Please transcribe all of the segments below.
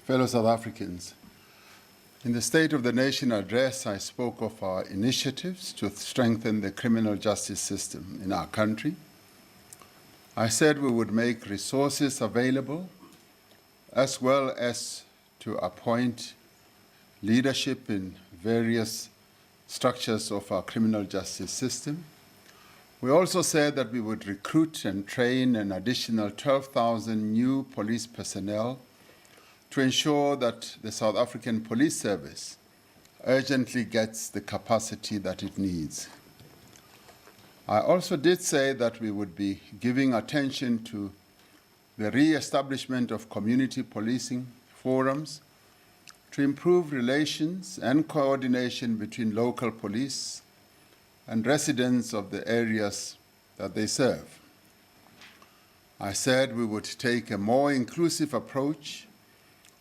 Fellow South Africans, in the State of the Nation address, I spoke of our initiatives to strengthen the criminal justice system in our country. I said we would make resources available, as well as to appoint leadership in various structures of our criminal justice system. We also said that we would recruit and train an additional 12,000 new police personnel to ensure that the South African Police Service urgently gets the capacity that it needs. I also did say that we would be giving attention to the re-establishment of community policing forums to improve relations and coordination between local police and residents of the areas that they serve. I said we would take a more inclusive approach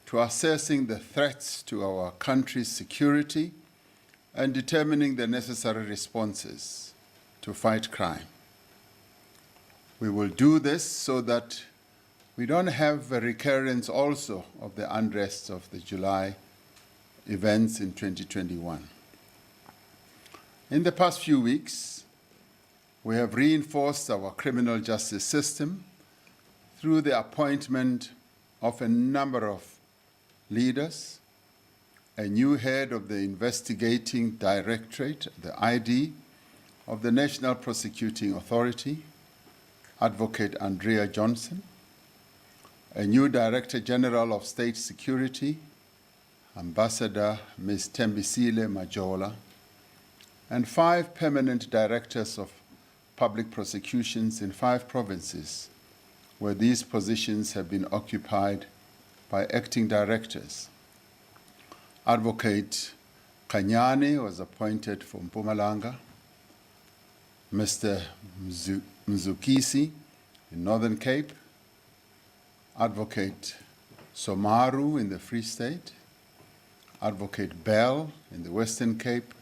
to assessing the threats to our country's security and determining the necessary responses to fight crime. We will do this so that we don't have a recurrence also of the unrest of the July events in 2021. In the past few weeks, we have reinforced our criminal justice system through the appointment of a number of leaders, a new head of the investigating directorate, the ID, of the National Prosecuting Authority, Advocate Andrea Johnson, a new Director General of State Security, Ambassador Ms. Tembisile Majola, and 5 permanent directors of public prosecutions in 5 provinces, where these positions have been occupied by acting directors. Advocate Kanyani was appointed for Mpumalanga, Mr. Mzukisi in Northern Cape, Advocate Somaru in the Free State, Advocate Bell in the Western Cape,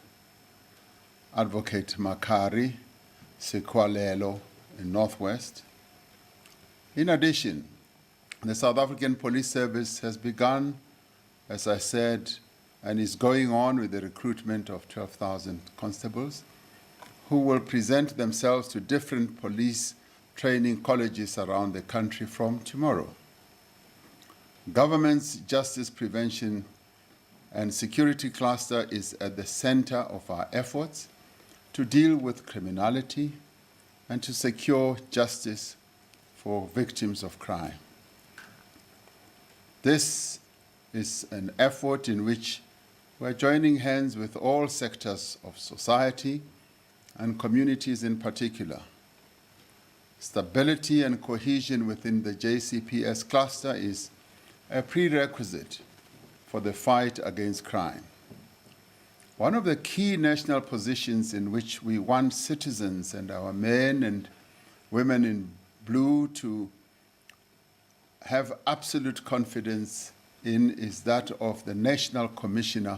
Advocate Makari Sekwalelo in Northwest. In addition, the South African Police Service has begun, as I said, and is going on with the recruitment of 12,000 constables who will present themselves to different police training colleges around the country from tomorrow. Government's justice prevention and security cluster is at the center of our efforts to deal with criminality and to secure justice for victims of crime. This is an effort in which we're joining hands with all sectors of society and communities in particular. Stability and cohesion within the JCPS cluster is a prerequisite for the fight against crime. One of the key national positions in which we want citizens and our men and women in blue to have absolute confidence in is that of the National Commissioner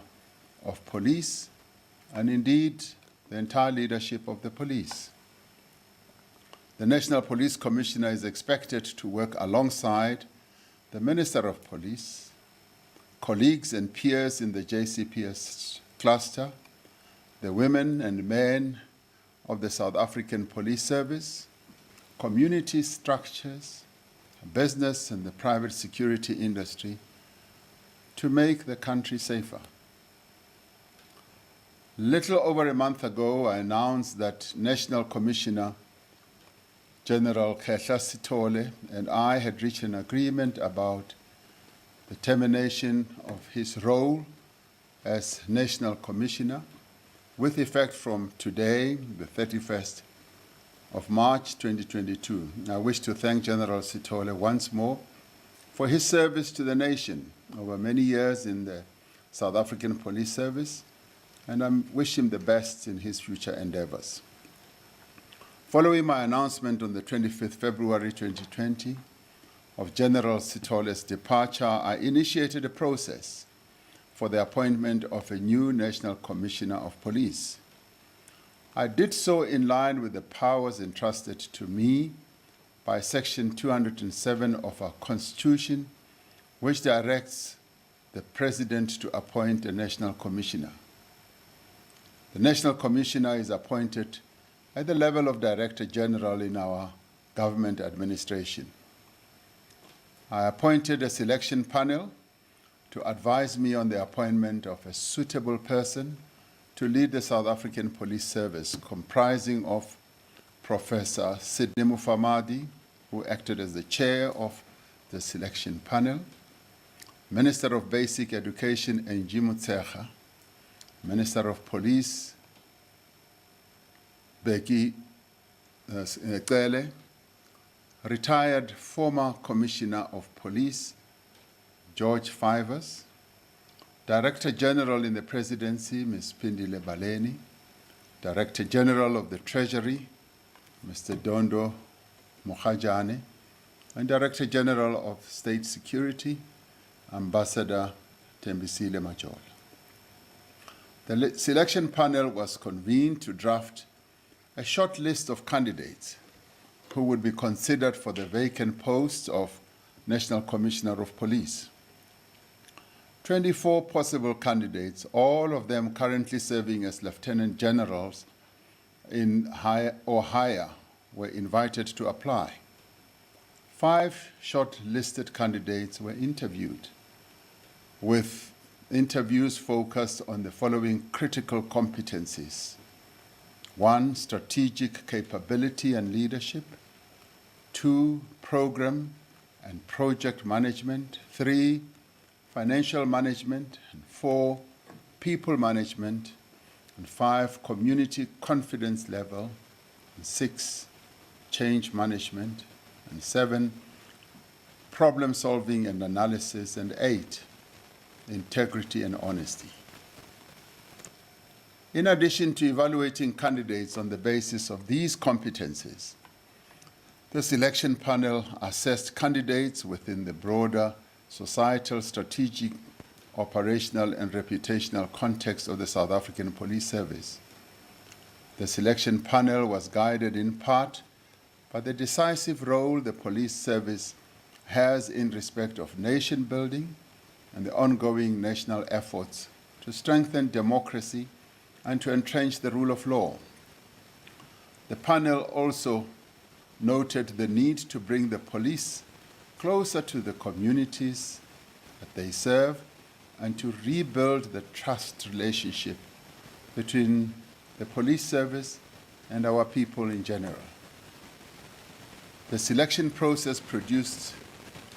of Police, and indeed the entire leadership of the police. The National Police Commissioner is expected to work alongside the Minister of Police, colleagues and peers in the JCPS cluster, the women and men of the South African Police Service, community structures, business and the private security industry to make the country safer. Little over a month ago, I announced that National Commissioner General Khehla Sithole and I had reached an agreement about the termination of his role as National Commissioner with effect from today, the 31st of March 2022. I wish to thank General Sithole once more for his service to the nation over many years in the South African Police Service, and I wish him the best in his future endeavors. Following my announcement on the 25th February 2020 of General Sithole's departure, I initiated a process for the appointment of a new National Commissioner of Police. I did so in line with the powers entrusted to me by Section 207 of our Constitution, which directs the President to appoint a National Commissioner. The National Commissioner is appointed at the level of Director General in our government administration. I appointed a selection panel to advise me on the appointment of a suitable person to lead the South African Police Service, comprising of Professor Sidney Mufamadi, who acted as the chair of the selection panel, Minister of Basic Education Angie Motshekga, Minister of Police Bheki Cele, retired former Commissioner of Police George Fivers, Director General in the Presidency Ms. Pindile Baleni, Director General of the Treasury Mr. Dondo Mokgajane, and Director General of State Security Ambassador Thembisile Majola. The selection panel was convened to draft a short list of candidates who would be considered for the vacant post of National Commissioner of Police. 24 possible candidates, all of them currently serving as lieutenant generals in or higher, were invited to apply. 5 short-listed candidates were interviewed, with interviews focused on the following critical competencies: 1, strategic capability and leadership; 2, program and project management; 3, financial management; and 4, people management; and 5, community confidence level; and 6, change management; and 7, problem solving and analysis; and 8, integrity and honesty. In addition to evaluating candidates on the basis of these competencies, the selection panel assessed candidates within the broader societal, strategic, operational, and reputational context of the South African Police Service. The selection panel was guided in part by the decisive role the police service has in respect of nation building and the ongoing national efforts to strengthen democracy and to entrench the rule of law. The panel also noted the need to bring the police closer to the communities that they serve and to rebuild the trust relationship between the police service and our people in general. The selection process produced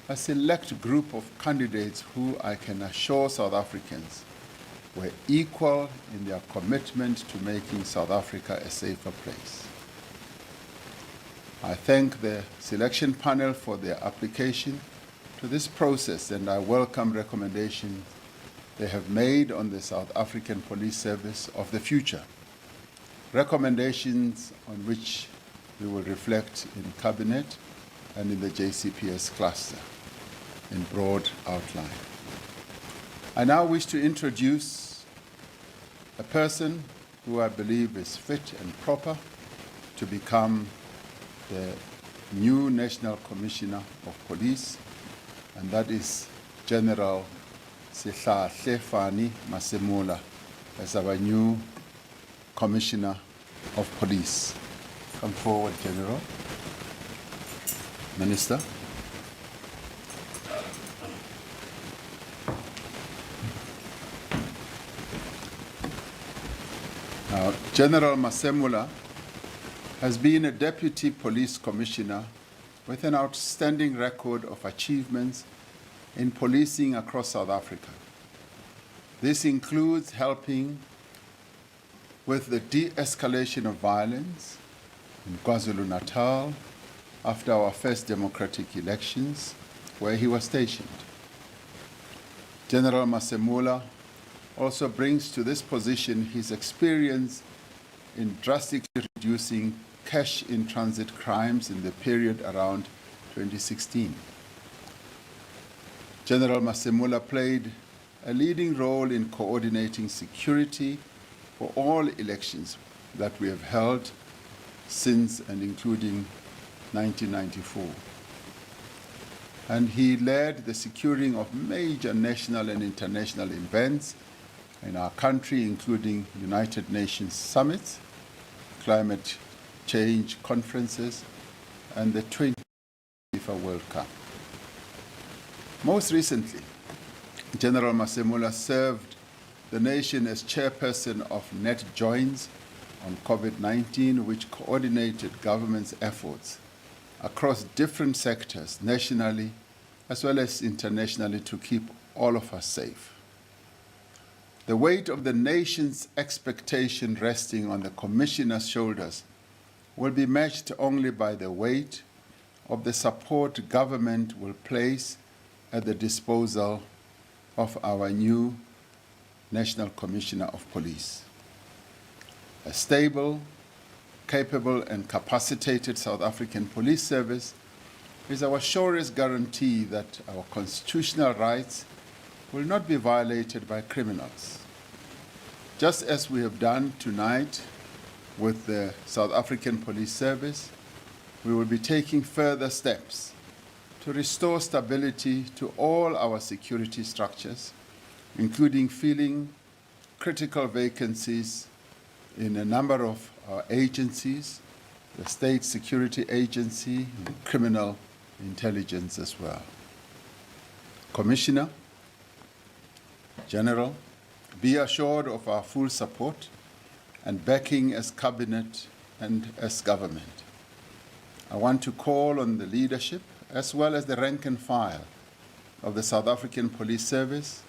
a select group of candidates who, I can assure South Africans, were equal in their commitment to making South Africa a safer place. I thank the selection panel for their application to this process, and I welcome recommendations they have made on the South African Police Service of the future, recommendations on which we will reflect in Cabinet and in the JCPS cluster in broad outline. I now wish to introduce a person who I believe is fit and proper to become the new National Commissioner of Police, and that is General Fani Masemula as our new Commissioner of Police. Come forward, General. Minister. Now, General Masemula has been a Deputy Police Commissioner with an outstanding record of achievements in policing across South Africa. This includes helping with the de-escalation of violence in KwaZulu-Natal after our first democratic elections, where he was stationed. General Masemula also brings to this position his experience in drastically reducing cash-in-transit crimes in the period around 2016. General Masemula played a leading role in coordinating security for all elections that we have held since and including 1994. and he led the securing of major national and international events in our country, including United Nations summits, climate change conferences, and the 20 FIFA World Cup. Most recently, General Masemola served the nation as chairperson of NetJoins on COVID-19, which coordinated government's efforts across different sectors, nationally as well as internationally, to keep all of us safe. The weight of the nation's expectation resting on the Commissioner's shoulders will be matched only by the weight of the support government will place at the disposal of our new National Commissioner of Police. A stable, capable, and capacitated South African police service is our surest guarantee that our constitutional rights will not be violated by criminals. Just as we have done tonight with the South African Police Service, we will be taking further steps to restore stability to all our security structures, including filling critical vacancies in a number of our agencies, the State Security Agency, and criminal intelligence as well. Commissioner, General, be assured of our full support and backing as Cabinet and as government. I want to call on the leadership as well as the rank and file of the South African Police Service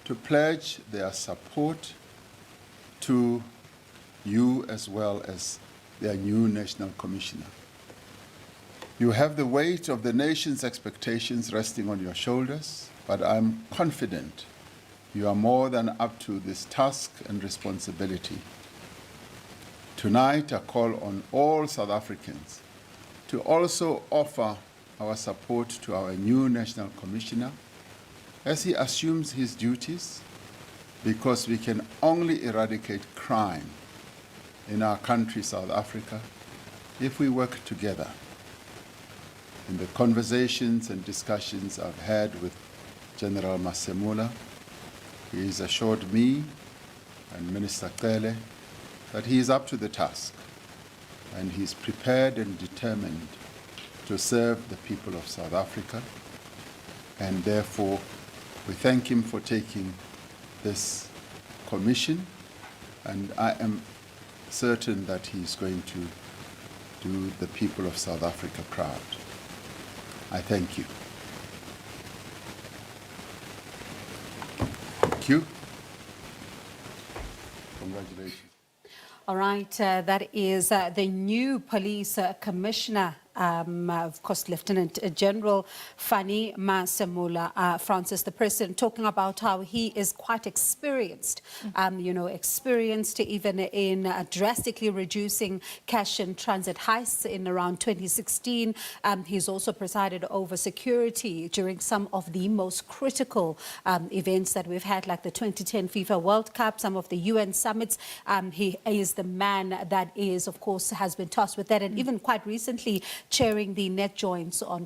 to pledge their support to you as well as their new National Commissioner. You have the weight of the nation's expectations resting on your shoulders, but I'm confident you are more than up to this task and responsibility. Tonight, I call on all South Africans to also offer our support to our new National Commissioner as he assumes his duties, because we can only eradicate crime in our country, South Africa, if we work together. In the conversations and discussions I've had with General Masemola, he has assured me and Minister Cele that he is up to the task and he is prepared and determined to serve the people of South Africa, and therefore we thank him for taking this commission, and I am certain that he is going to do the people of South Africa proud. I thank you. Thank you. Congratulations. All right, that is the new police commissioner, of course, Lieutenant General Fanny Masemola. Francis, the president, talking about how he is quite experienced, experienced even in drastically reducing cash and transit heists in around 2016. He's also presided over security during some of the most critical events that we've had, like the 2010 FIFA World Cup, some of the UN summits. He is the man that is, of course, has been tasked with that, and even quite recently chairing the NetJoins on